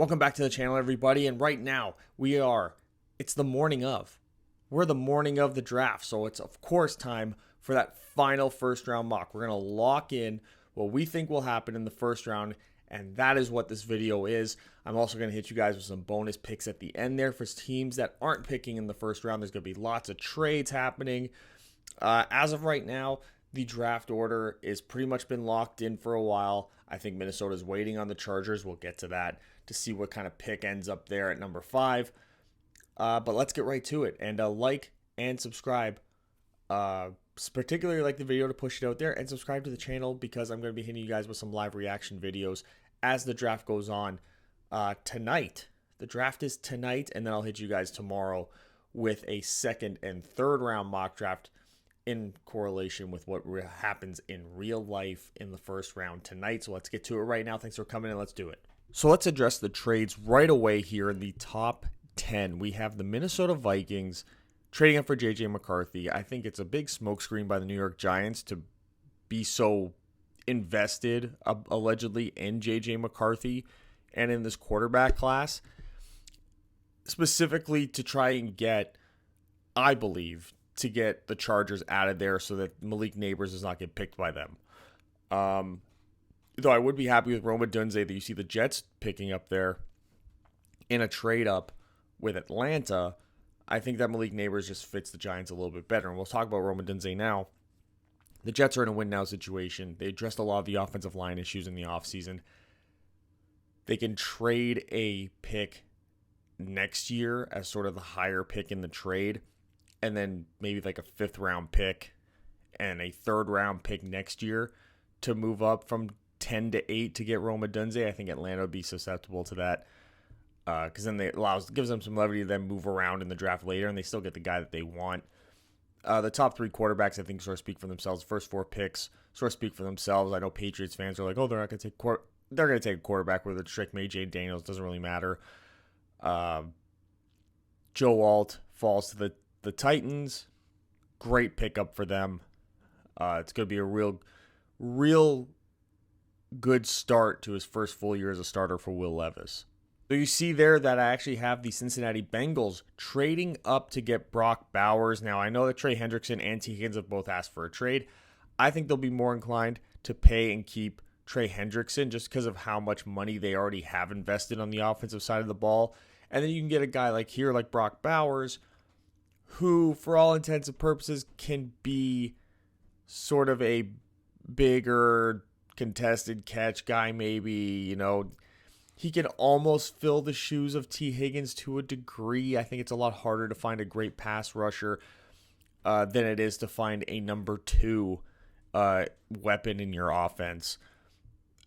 Welcome back to the channel, everybody. And right now, it's the morning of. We're the morning of the draft. So it's, of course, time for that final first round mock. We're going to lock in what we think will happen in the first round. And that is what this video is. I'm also going to hit you guys with some bonus picks at the end there for teams that aren't picking in the first round. There's going to be lots of trades happening. As of right now, the draft order is pretty much been locked in for a while. I think Minnesota's waiting on the Chargers. We'll get to that to see what kind of pick ends up there at number 5. But let's get right to it. And like and subscribe. Particularly like the video to push it out there. And subscribe to the channel because I'm going to be hitting you guys with some live reaction videos as the draft goes on tonight. The draft is tonight. And then I'll hit you guys tomorrow with a second and third round mock draft in correlation with what happens in real life in the first round tonight. So let's get to it right now. Thanks for coming in. Let's do it. So let's address the trades right away here in the top 10. We have the Minnesota Vikings trading up for J.J. McCarthy. I think it's a big smokescreen by the New York Giants to be so invested, allegedly, in J.J. McCarthy and in this quarterback class, specifically to try and get, I believe, to get the Chargers out of there so that Malik Neighbors does not get picked by them. Though I would be happy with Rome Odunze that you see the Jets picking up there in a trade up with Atlanta. I think that Malik Neighbors just fits the Giants a little bit better. And we'll talk about Rome Odunze now. The Jets are in a win-now situation. They addressed a lot of the offensive line issues in the offseason. They can trade a pick next year as sort of the higher pick in the trade, and then maybe like a 5th round pick and a 3rd round pick next year to move up from 10 to 8 to get Rome Odunze. I think Atlanta would be susceptible to that because then gives them some levity to then move around in the draft later, and they still get the guy that they want. The top 3 quarterbacks, I think, sort of speak for themselves. The first 4 picks sort of speak for themselves. I know Patriots fans are like, oh, they're not going to take they're going to take a quarterback with a trick. Jay Daniels doesn't really matter. Joe Alt falls to the Titans. Great pickup for them. It's going to be a real good start to his first full year as a starter for Will Levis. So you see there that I actually have the Cincinnati Bengals trading up to get Brock Bowers. Now, I know that Trey Hendrickson and T. Higgins have both asked for a trade. I think they'll be more inclined to pay and keep Trey Hendrickson just because of how much money they already have invested on the offensive side of the ball. And then you can get a guy like Brock Bowers, who, for all intents and purposes, can be sort of a bigger contested catch guy, maybe. He can almost fill the shoes of T. Higgins to a degree. I think it's a lot harder to find a great pass rusher than it is to find a number 2 weapon in your offense.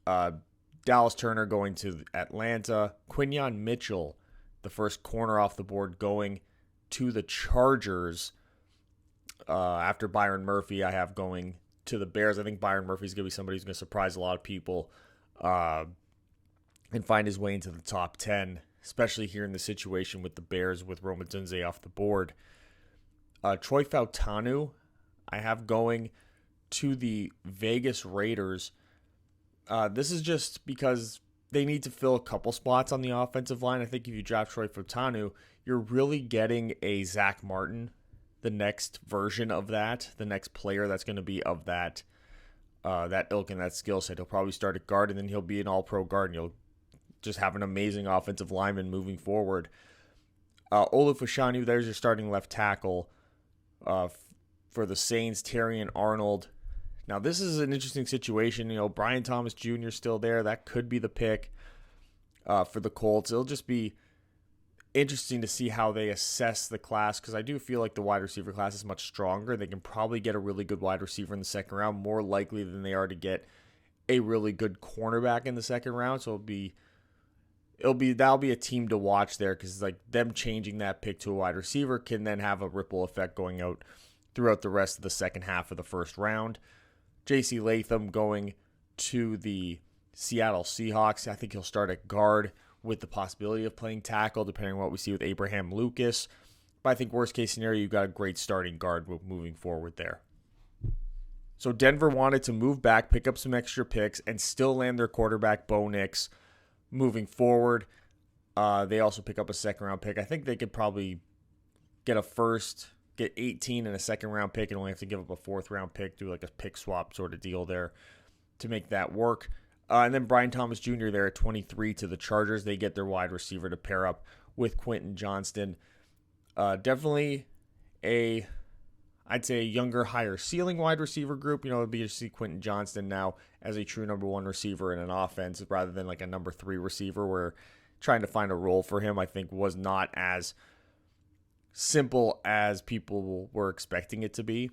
Dallas Turner going to Atlanta. Quinyon Mitchell, the first corner off the board, going to the Chargers. After Byron Murphy, I have going to the Bears. I think Byron Murphy is going to be somebody who's going to surprise a lot of people and find his way into the top 10, especially here in the situation with the Bears with Rome Odunze off the board. Troy Fautanu, I have going to the Vegas Raiders. This is just because they need to fill a couple spots on the offensive line. I think if you draft Troy Fautanu, you're really getting a Zach Martin, the next version of that, the next player that's going to be of that ilk and that skill set. He'll probably start at guard, and then he'll be an all-pro guard, and you'll just have an amazing offensive lineman moving forward. Olu Fashanu, there's your starting left tackle for the Saints, Terrion Arnold. Now, this is an interesting situation. Brian Thomas Jr. still there. That could be the pick for the Colts. It'll just be interesting to see how they assess the class because I do feel like the wide receiver class is much stronger. They can probably get a really good wide receiver in the second round, more likely than they are to get a really good cornerback in the second round. So that'll be a team to watch there because like them changing that pick to a wide receiver can then have a ripple effect going out throughout the rest of the second half of the first round. J.C. Latham going to the Seattle Seahawks. I think he'll start at guard with the possibility of playing tackle, depending on what we see with Abraham Lucas. But I think worst case scenario, you've got a great starting guard moving forward there. So Denver wanted to move back, pick up some extra picks, and still land their quarterback, Bo Nix, moving forward. They also pick up a second-round pick. I think they could probably get a first, get 18 and a second-round pick, and only have to give up a fourth-round pick, do like a pick swap sort of deal there to make that work. And then Brian Thomas Jr. there at 23 to the Chargers. They get their wide receiver to pair up with Quentin Johnston. Definitely I'd say a younger, higher ceiling wide receiver group. It'd be to see Quentin Johnston now as a true number one receiver in an offense rather than like a number three receiver, where trying to find a role for him, I think, was not as simple as people were expecting it to be.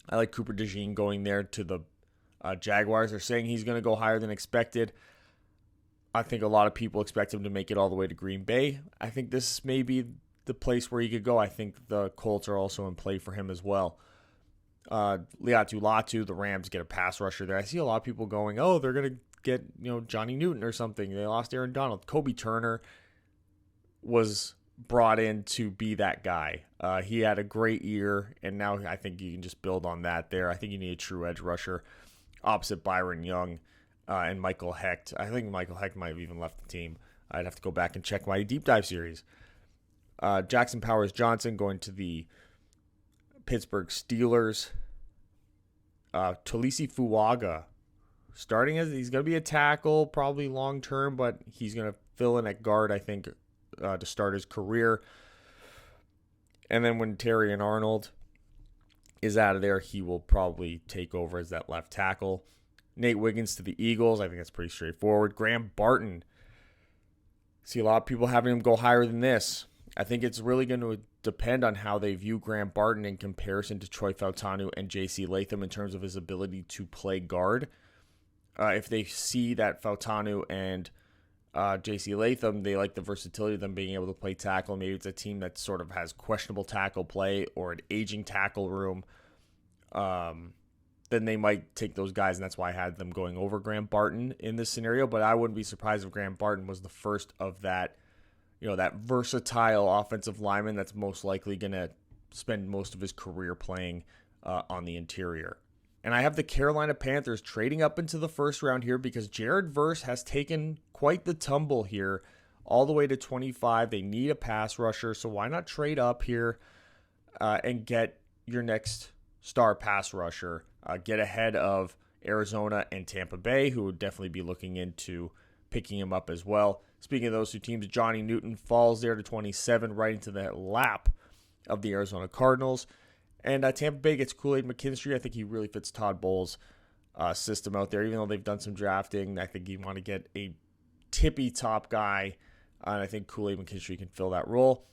I like Cooper DeJean going there to the Jaguars. They're saying he's going to go higher than expected. I think a lot of people expect him to make it all the way to Green Bay. I think this may be the place where he could go. I think the Colts are also in play for him as well. Liatu Latu, the Rams get a pass rusher there. I see a lot of people going, oh, they're going to get Johnny Newton or something. They lost Aaron Donald. Kobe Turner was brought in to be that guy. He had a great year, and now I think you can just build on that there. I think you need a true edge rusher opposite Byron Young and Michael Hecht. I think Michael Hecht might have even left the team. I'd have to go back and check my deep dive series. Jackson Powers Johnson going to the Pittsburgh Steelers. Talisi Fuaga starting as he's going to be a tackle probably long term, but he's going to fill in at guard, I think, to start his career. And then when Terrion Arnold is out of there, he will probably take over as that left tackle. Nate Wiggins to the Eagles. I think that's pretty straightforward. Graham Barton. See a lot of people having him go higher than this. I think it's really going to depend on how they view Graham Barton in comparison to Troy Fautanu and J.C. Latham in terms of his ability to play guard. If they see that Fautanu and J.C. Latham, they like the versatility of them being able to play tackle. Maybe it's a team that sort of has questionable tackle play or an aging tackle room. Then they might take those guys, and that's why I had them going over Graham Barton in this scenario. But I wouldn't be surprised if Graham Barton was the first of that, that versatile offensive lineman that's most likely going to spend most of his career playing on the interior. And I have the Carolina Panthers trading up into the first round here because Jared Verse has taken quite the tumble here all the way to 25. They need a pass rusher, so why not trade up here and get your next star pass rusher, get ahead of Arizona and Tampa Bay, who would definitely be looking into picking him up as well. Speaking of those two teams, Johnny Newton falls there to 27, right into the lap of the Arizona Cardinals. And Tampa Bay gets Kool-Aid McKinstry. I think he really fits Todd Bowles' system out there. Even though they've done some drafting, I think you want to get a tippy top guy. And I think Kool-Aid McKinstry can fill that role.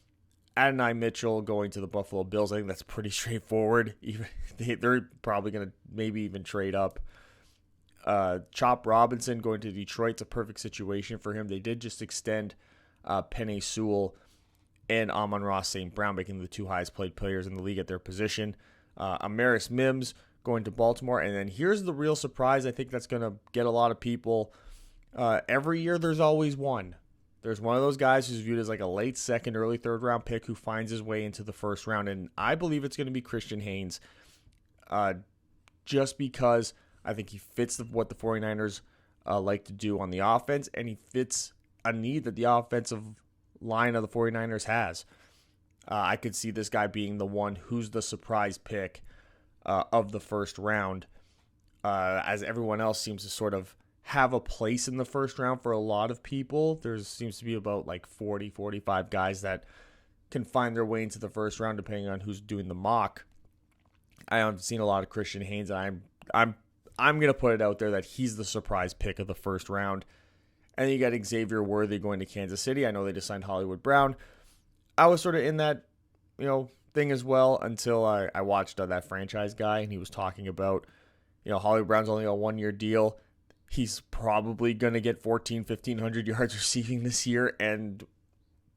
Adonai Mitchell going to the Buffalo Bills. I think that's pretty straightforward. They're probably going to maybe even trade up. Chop Robinson going to Detroit. It's a perfect situation for him. They did just extend Penei Sewell and Amon-Ra St. Brown, making the two highest paid players in the league at their position. Amaris Mims going to Baltimore. And then here's the real surprise. I think that's going to get a lot of people. Every year there's always one. There's one of those guys who's viewed as like a late second, early third round pick who finds his way into the first round. And I believe it's going to be Christian Haynes just because I think he fits what the 49ers like to do on the offense, and he fits a need that the offensive line of the 49ers has. I could see this guy being the one who's the surprise pick of the first round, as everyone else seems to sort of have a place in the first round for a lot of people. There seems to be about like 40, 45 guys that can find their way into the first round depending on who's doing the mock. I haven't seen a lot of Christian Haynes, and I'm going to put it out there that he's the surprise pick of the first round. And then you got Xavier Worthy going to Kansas City. I know they just signed Hollywood Brown. I was sort of in that, thing as well until I watched that franchise guy, and he was talking about, Hollywood Brown's only a 1-year deal. He's probably going to get 1,500 yards receiving this year, and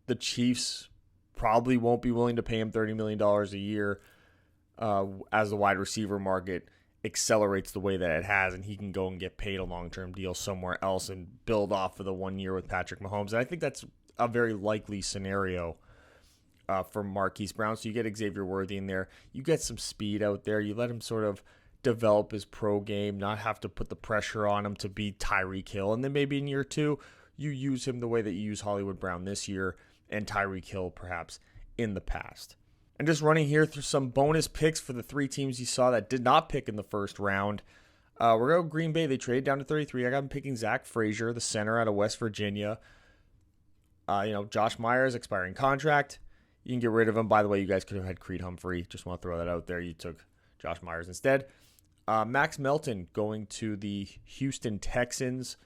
the Chiefs probably won't be willing to pay him $30 million a year as the wide receiver market accelerates the way that it has, and he can go and get paid a long-term deal somewhere else and build off of the 1 year with Patrick Mahomes. And I think that's a very likely scenario for Marquise Brown. So you get Xavier Worthy in there. You get some speed out there. You let him sort of develop his pro game, not have to put the pressure on him to be Tyreek Hill. And then maybe in year 2, you use him the way that you use Hollywood Brown this year and Tyreek Hill perhaps in the past. And just running here through some bonus picks for the 3 teams you saw that did not pick in the first round. We're going to Green Bay. They traded down to 33. I got them picking Zach Frazier, the center out of West Virginia. Josh Myers, expiring contract. You can get rid of him. By the way, you guys could have had Creed Humphrey. Just want to throw that out there. You took Josh Myers instead. Max Melton going to the Houston Texans.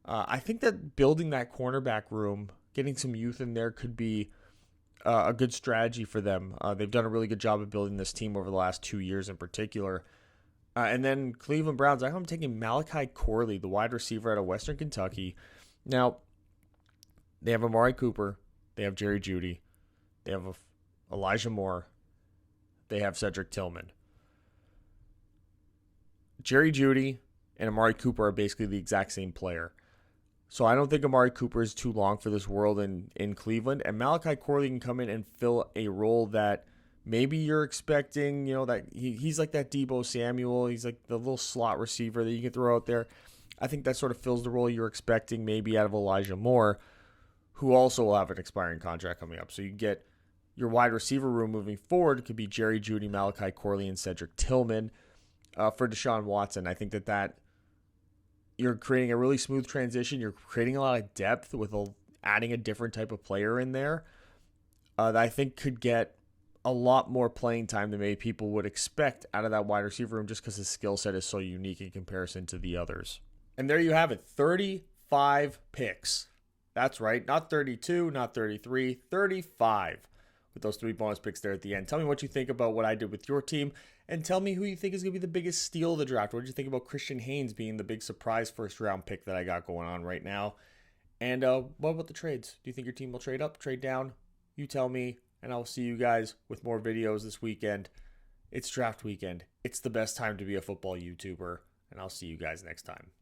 I think that building that cornerback room, getting some youth in there could be a good strategy for them. They've done a really good job of building this team over the last 2 years in particular. And then Cleveland Browns, I'm taking Malachi Corley, the wide receiver out of Western Kentucky. Now, they have Amari Cooper. They have Jerry Jeudy. They have Elijah Moore. They have Cedric Tillman. Jerry Jeudy and Amari Cooper are basically the exact same player. So I don't think Amari Cooper is too long for this world in Cleveland. And Malachi Corley can come in and fill a role that maybe you're expecting, that he's like that Deebo Samuel. He's like the little slot receiver that you can throw out there. I think that sort of fills the role you're expecting maybe out of Elijah Moore, who also will have an expiring contract coming up. So you get your wide receiver room moving forward. It could be Jerry Jeudy, Malachi Corley, and Cedric Tillman. For Deshaun Watson, I think that you're creating a really smooth transition. You're creating a lot of depth with adding a different type of player in there that I think could get a lot more playing time than maybe people would expect out of that wide receiver room just because his skill set is so unique in comparison to the others. And there you have it, 35 picks. That's right, not 32, not 33, 35 with those 3 bonus picks there at the end. Tell me what you think about what I did with your team, and tell me who you think is going to be the biggest steal of the draft. What did you think about Christian Haynes being the big surprise first-round pick that I got going on right now? And what about the trades? Do you think your team will trade up, trade down? You tell me, and I'll see you guys with more videos this weekend. It's draft weekend. It's the best time to be a football YouTuber, and I'll see you guys next time.